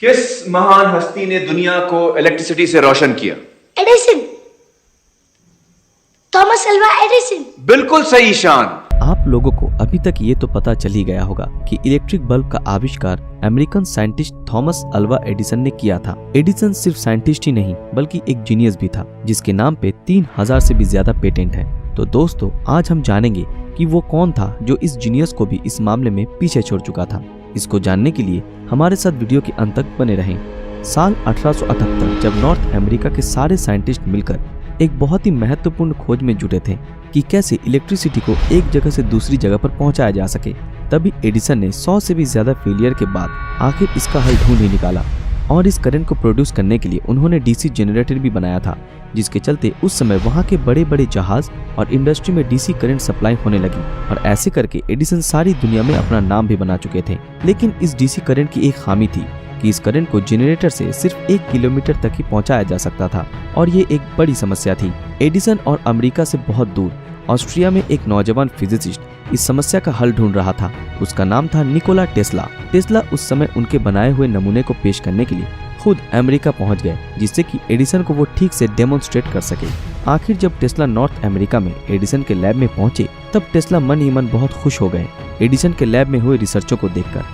किस महान हस्ती ने दुनिया को इलेक्ट्रिसिटी से रोशन किया? Edison, Thomas Alva Edison. बिल्कुल सही शान। आप लोगों को अभी तक ये तो पता चल ही गया होगा कि इलेक्ट्रिक बल्ब का आविष्कार American scientist Thomas Alva Edison ने किया था। एडिसन सिर्फ साइंटिस्ट ही नहीं बल्कि एक जीनियस भी था, जिसके नाम पे 3000 से भी ज्यादा पेटेंट है। तो दोस्तों, आज हम जानेंगे कि वो कौन था जो इस जीनियस को भी इस मामले में पीछे छोड़ चुका था। इसको जानने के लिए हमारे साथ वीडियो के अंत तक बने रहें। साल 1878 जब नॉर्थ अमेरिका के सारे साइंटिस्ट मिलकर एक बहुत ही महत्वपूर्ण खोज में जुटे थे कि कैसे इलेक्ट्रिसिटी को एक जगह से दूसरी जगह पर पहुंचाया जा सके, तभी एडिसन ने 100 से भी ज्यादा फेलियर के बाद आखिर इसका हल ढूंढ ही निकाला और इस करंट को प्रोड्यूस करने के लिए उन्होंने डीसी जनरेटर भी बनाया था, जिसके चलते उस समय वहां के बड़े बड़े जहाज और इंडस्ट्री में डीसी करंट सप्लाई होने लगी और ऐसे करके एडिसन सारी दुनिया में अपना नाम भी बना चुके थे। लेकिन इस डीसी करंट की एक खामी थी कि इस करंट को जनरेटर से सिर्फ 1 किलोमीटर तक ही पहुंचाया जा सकता था और ये एक बड़ी समस्या थी। एडिसन और अमेरिका से बहुत दूर ऑस्ट्रिया में एक नौजवान फिजिसिस्ट इस समस्या का हल ढूंढ रहा था। उसका नाम था निकोला टेस्ला। टेस्ला उस समय उनके बनाए हुए नमूने को पेश करने के लिए खुद अमेरिका पहुंच गए, जिससे कि एडिसन को वो ठीक से डेमोन्स्ट्रेट कर सके। आखिर जब टेस्ला नॉर्थ अमेरिका में एडिसन के लैब में पहुंचे, तब टेस्ला मन ही मन बहुत खुश हो गए एडिसन के लैब में हुए रिसर्चों को देखकर,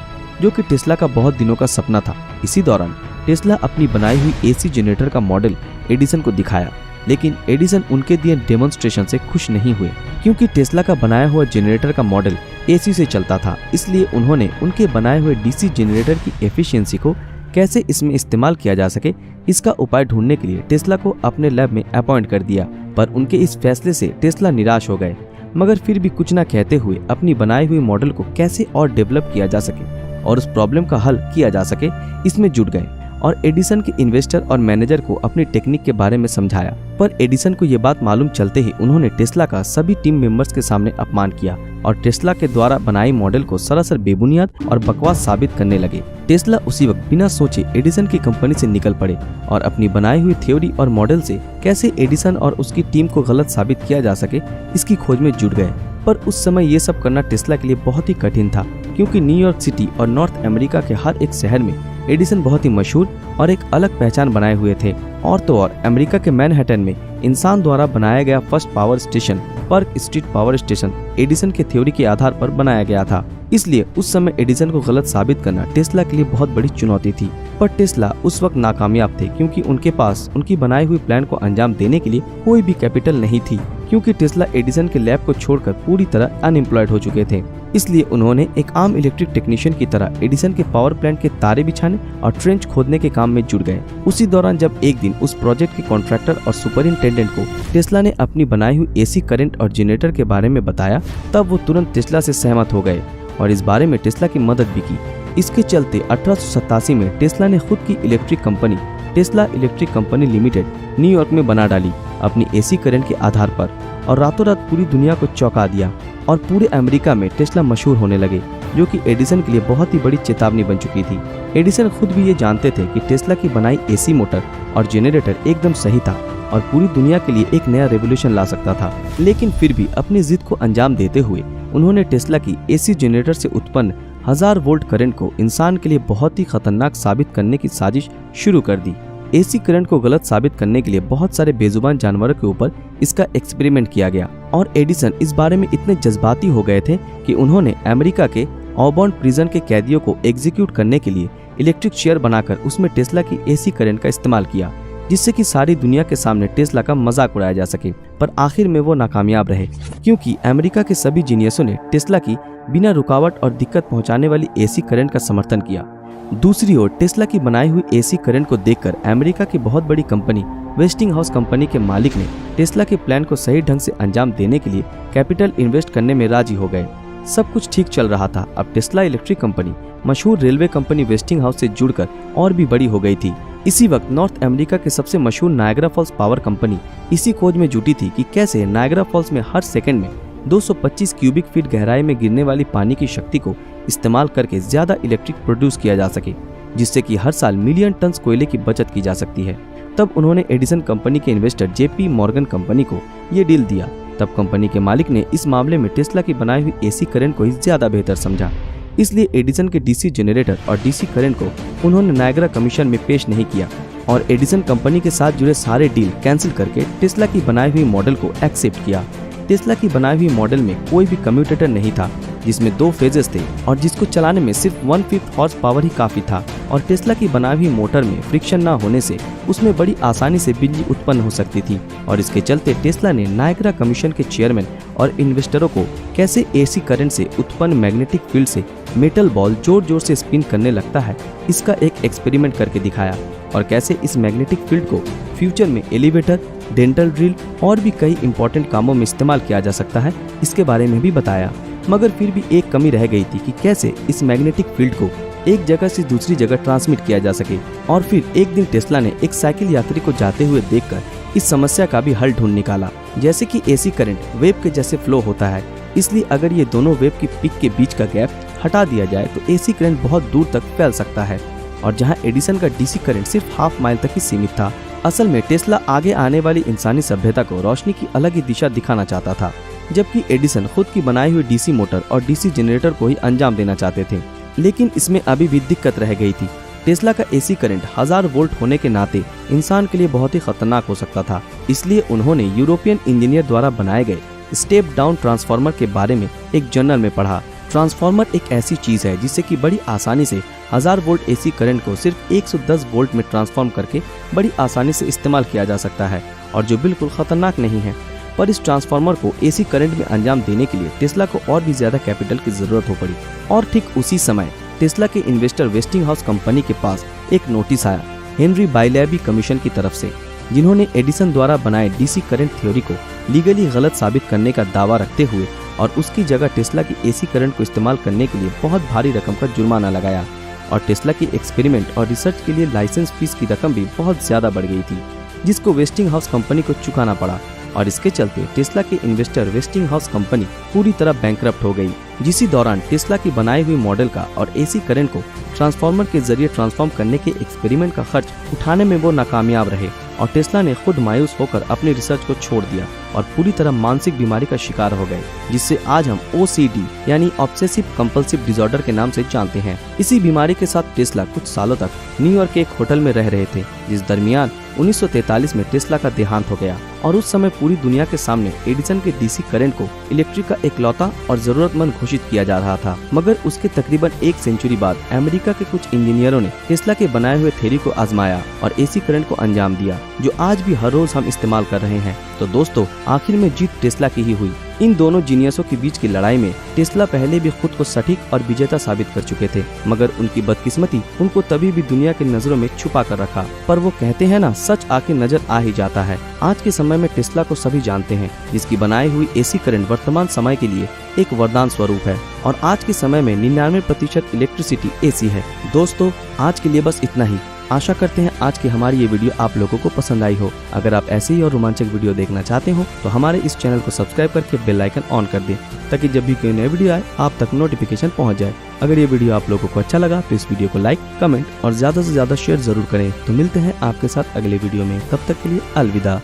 जो कि टेस्ला का बहुत दिनों का सपना था। इसी दौरान टेस्ला अपनी बनाई हुई एसी जनरेटर का मॉडल एडिसन को दिखाया, लेकिन एडिसन उनके दिए डेमोन्स्ट्रेशन से खुश नहीं हुए, क्योंकि टेस्ला का बनाया हुआ जनरेटर का मॉडल एसी से चलता था। इसलिए उन्होंने उनके बनाए हुए डीसी जनरेटर की एफिशिएंसी को कैसे इसमें इस्तेमाल किया जा सके, इसका उपाय ढूंढने के लिए टेस्ला को अपने लैब में अपॉइंट कर दिया। पर उनके इस फैसले से टेस्ला निराश हो गए, मगर फिर भी कुछ न कहते हुए अपनी बनाई हुई मॉडल को कैसे और डेवलप किया जा सके और उस प्रॉब्लम का हल किया जा सके, इसमें जुट गए और एडिसन के इन्वेस्टर और मैनेजर को अपनी टेक्निक के बारे में समझाया। पर एडिसन को ये बात मालूम चलते ही उन्होंने टेस्ला का सभी टीम मेंबर्स के सामने अपमान किया और टेस्ला के द्वारा बनाई मॉडल को सरासर बेबुनियाद और बकवास साबित करने लगे। टेस्ला उसी वक्त बिना सोचे एडिसन की कंपनी से निकल पड़े और अपनी बनाई हुई थ्योरी और मॉडल से कैसे एडिसन और उसकी टीम को गलत साबित किया जा सके, इसकी खोज में जुट गए। पर उस समय ये सब करना टेस्ला के लिए बहुत ही कठिन था, क्योंकि न्यूयॉर्क सिटी और नॉर्थ अमेरिका के हर एक शहर में एडिसन बहुत ही मशहूर और एक अलग पहचान बनाए हुए थे। और तो और अमेरिका के मैनहट्टन में इंसान द्वारा बनाया गया first power station Pearl Street power station Edison के थ्योरी के आधार पर बनाया गया था। इसलिए उस समय एडिसन को गलत साबित करना टेस्ला के लिए बहुत बड़ी चुनौती थी। पर टेस्ला उस वक्त नाकामयाब थे, क्योंकि उनके पास उनकी बनाई हुई प्लान को अंजाम देने के लिए कोई भी कैपिटल नहीं थी, क्योंकि टेस्ला एडिसन के लैब को छोड़कर पूरी तरह अनएम्प्लॉयड हो चुके थे। इसलिए उन्होंने एक आम इलेक्ट्रिक टेक्नीशियन की तरह एडिसन के पावर प्लांट के तारे बिछाने और ट्रेंच खोदने के काम में जुट गए। उसी दौरान जब एक दिन उस प्रोजेक्ट के कॉन्ट्रैक्टर और सुपरिंटेंडेंट को टेस्ला ने अपनी बनाई हुई एसी करंट और जनरेटर के बारे में बताया, तब वो तुरंत टेस्ला से सहमत हो गए और इस बारे में टेस्ला की मदद भी की। इसके चलते 1887 में टेस्ला ने खुद की electric company Tesla electric company limited New York में बना डाली अपनी एसी करंट के आधार पर, और रातों रात पूरी दुनिया को चौंका दिया और पूरे अमेरिका में टेस्ला मशहूर होने लगे, जो कि एडिसन के लिए बहुत ही बड़ी चेतावनी बन चुकी थी। एडिसन खुद भी ये जानते थे कि टेस्ला की बनाई एसी मोटर और जनरेटर एकदम सही था और पूरी दुनिया के लिए एक नया रेवोल्यूशन ला सकता था, लेकिन फिर भी अपनी जिद को अंजाम देते हुए उन्होंने टेस्ला की एसी जनरेटर से उत्पन्न 1000 वोल्ट करंट को इंसान के लिए बहुत ही खतरनाक साबित करने की साजिश शुरू कर दी। एसी करंट को गलत साबित करने के लिए बहुत सारे बेजुबान जानवरों के ऊपर इसका एक्सपेरिमेंट किया गया और एडिसन इस बारे में इतने जज्बाती हो गए थे कि उन्होंने अमेरिका के ऑबर्न प्रिजन के कैदियों को एग्जीक्यूट करने के लिए इलेक्ट्रिक चेयर बनाकर उसमें टेस्ला की एसी करंट का इस्तेमाल किया, जिससे कि सारी दुनिया के सामने टेस्ला का मजाक उड़ाया जा सके। पर आखिर में वो नाकामयाब रहे, क्योंकि अमेरिका के सभी जीनियसों ने टेस्ला की बिना रुकावट और दिक्कत पहुंचाने वाली एसी करंट का समर्थन किया। दूसरी ओर टेस्ला की बनाई हुई एसी करंट को देखकर अमेरिका की बहुत बड़ी कंपनी वेस्टिंगहाउस कंपनी के मालिक ने टेस्ला के प्लान को सही ढंग से अंजाम देने के लिए कैपिटल इन्वेस्ट करने में राजी हो गए। सब कुछ ठीक चल रहा था। अब टेस्ला इलेक्ट्रिक कंपनी मशहूर रेलवे कंपनी वेस्टिंगहाउस से जुड़कर और भी बड़ी हो गई थी। इसी वक्त नॉर्थ अमेरिका के सबसे मशहूर नायग्रा फॉल्स पावर कंपनी इसी खोज में जुटी थी कि कैसे नायग्रा फॉल्स में हर सेकंड में 225 क्यूबिक फीट गहराई में गिरने वाली पानी की शक्ति को इस्तेमाल करके ज्यादा इलेक्ट्रिक प्रोड्यूस किया जा सके, जिससे कि हर साल मिलियन टन कोयले की बचत की जा सकती है। तब उन्होंने एडिसन कंपनी के इन्वेस्टर जेपी मॉर्गन कंपनी को ये डील दिया। तब कंपनी के मालिक ने इस मामले में टेस्ला की बनाई हुई एसी करंट को ही ज्यादा बेहतर समझा, इसलिए एडिसन के डीसी जनरेटर और डीसी करंट को उन्होंने नायग्रा कमीशन में पेश नहीं किया और एडिसन कंपनी के साथ जुड़े सारे डील कैंसिल करके टेस्ला की बनाई हुई मॉडल को एक्सेप्ट किया। टेस्ला की बनाई हुई मॉडल में कोई भी कम्यूटेटर नहीं था जिसमें 2 फेजेस थे और जिसको चलाने में सिर्फ 1/5 हॉर्स पावर ही काफी था और टेस्ला की बनाई हुई मोटर में फ्रिक्शन ना होने से उसमें बड़ी आसानी से बिजली उत्पन्न हो सकती थी और इसके चलते टेस्ला ने नायग्रा कमीशन के चेयरमैन और इन्वेस्टरों को कैसे एसी करंट से उत्पन्न मैग्नेटिक फील्ड से मेटल बॉल जोर जोर से स्पिन करने लगता है इसका एक एक्सपेरिमेंट करके दिखाया और कैसे इस मैग्नेटिक फील्ड को फ्यूचर में एलिवेटर, डेंटल ड्रिल और भी कई इंपॉर्टेंट कामों में इस्तेमाल किया जा सकता है इसके बारे में भी बताया। मगर फिर भी एक कमी रह गई थी कि कैसे इस मैग्नेटिक फील्ड को एक जगह से दूसरी जगह ट्रांसमिट किया जा सके और फिर एक दिन टेस्ला ने एक साइकिल यात्री को जाते हुए देखकर इस समस्या का भी हल ढूंढ निकाला। जैसे कि एसी करंट वेव के जैसे फ्लो होता है, इसलिए अगर ये दोनों वेव की पिक के बीच का गैप हटा दिया जाए तो एसी करंट बहुत दूर तक फैल सकता है और जहां एडिसन का डीसी करंट सिर्फ हाफ माइल तक ही सीमित था। असल में टेस्ला आगे आने वाली इंसानी सभ्यता को रोशनी की अलग ही दिशा दिखाना चाहता था, जबकि एडिसन खुद की बनाई हुई डीसी मोटर और डीसी जनरेटर को ही अंजाम देना चाहते थे। लेकिन इसमें अभी भी दिक्कत रह गई थी। टेस्ला का एसी करंट 1000 वोल्ट होने के नाते इंसान के लिए बहुत ही खतरनाक हो सकता था, इसलिए उन्होंने यूरोपियन इंजीनियर द्वारा बनाए गए स्टेप डाउन ट्रांसफार्मर के बारे में एक जर्नल में पढ़ा। ट्रांसफार्मर एक ऐसी चीज है जिससे कि बड़ी आसानी से 1000 वोल्ट एसी करंट को सिर्फ 110 वोल्ट में ट्रांसफॉर्म करके बड़ी आसानी से इस्तेमाल किया जा सकता है और जो बिल्कुल खतरनाक नहीं है। पर इस ट्रांसफार्मर को एसी करंट में अंजाम देने के लिए टेस्ला को और भी ज्यादा कैपिटल की जरूरत हो पड़ी और ठीक उसी समय टेस्ला के इन्वेस्टर वेस्टिंगहाउस कंपनी के पास एक नोटिस आया हेनरी बाइलैबी कमीशन की तरफ से, जिन्होंने एडिसन द्वारा बनाए डीसी करंट थ्योरी को लीगली गलत साबित करने का दावा रखते हुए और उसकी जगह टेस्ला की एसी करंट को इस्तेमाल करने के लिए बहुत भारी रकम का जुर्माना लगाया और टेस्ला की एक्सपेरिमेंट और रिसर्च के लिए लाइसेंस फीस की रकम भी बहुत ज्यादा बढ़ गई थी, जिसको वेस्टिंगहाउस कंपनी को चुकाना पड़ा और इसके चलते टेस्ला के इन्वेस्टर वेस्टिंगहाउस कंपनी पूरी तरह बैंकरप्ट हो गई। जिसी दौरान टेस्ला की बनाई हुई मॉडल का और एसी करंट को ट्रांसफार्मर के जरिए ट्रांसफॉर्म करने के एक्सपेरिमेंट का खर्च उठाने में वो नाकामयाब रहे और टेस्ला ने खुद मायूस होकर अपनी रिसर्च को छोड़ दिया और पूरी तरह मानसिक बीमारी का शिकार हो गए, जिससे आज हम OCD यानी ऑब्सेसिव कंपल्सिव डिसऑर्डर के नाम से जानते हैं। इसी बीमारी के साथ टेस्ला कुछ सालों तक न्यूयॉर्क के एक होटल में रह रहे थे, जिस दरमियान 1943 में टेस्ला का देहांत हो गया और उस समय पूरी दुनिया के सामने एडिसन के डीसी करंट को इलेक्ट्रिक का इकलौता और जरूरतमंद घोषित किया जा रहा था। मगर उसके तकरीबन 1 सेंचुरी बाद अमेरिका के कुछ इंजीनियरों ने टेस्ला के बनाए हुए थ्योरी को आजमाया और एसी करंट को अंजाम दिया, जो आज भी हर रोज हम इस्तेमाल कर रहे हैं। तो दोस्तों, आखिर में जीत टेस्ला की ही हुई। इन दोनों जीनियसों के बीच की लड़ाई में टेस्ला पहले भी खुद को सटीक और विजेता साबित कर चुके थे, मगर उनकी बदकिस्मती उनको तभी भी दुनिया की नजरों में छुपा कर रखा। पर वो कहते हैं ना, सच आके नजर आ ही जाता है। आज के समय में टेस्ला को सभी जानते हैं, जिसकी बनाई हुई एसी करंट वर्तमान समय के लिए एक वरदान स्वरूप है और आज के समय में 99% इलेक्ट्रिसिटी एसी है। दोस्तों, आज के लिए बस इतना ही। आशा करते हैं आज की हमारी ये वीडियो आप लोगों को पसंद आई हो। अगर आप ऐसे ही और रोमांचक वीडियो देखना चाहते हो तो हमारे इस चैनल को सब्सक्राइब करके बेल आइकन ऑन कर दें, ताकि जब भी कोई नई वीडियो आए आप तक नोटिफिकेशन पहुंच जाए। अगर ये वीडियो आप लोगों को अच्छा लगा तो इस वीडियो को लाइक, कमेंट और ज्यादा से ज्यादा शेयर जरूर करें। तो मिलते हैं आपके साथ अगले वीडियो में, तब तक के लिए अलविदा।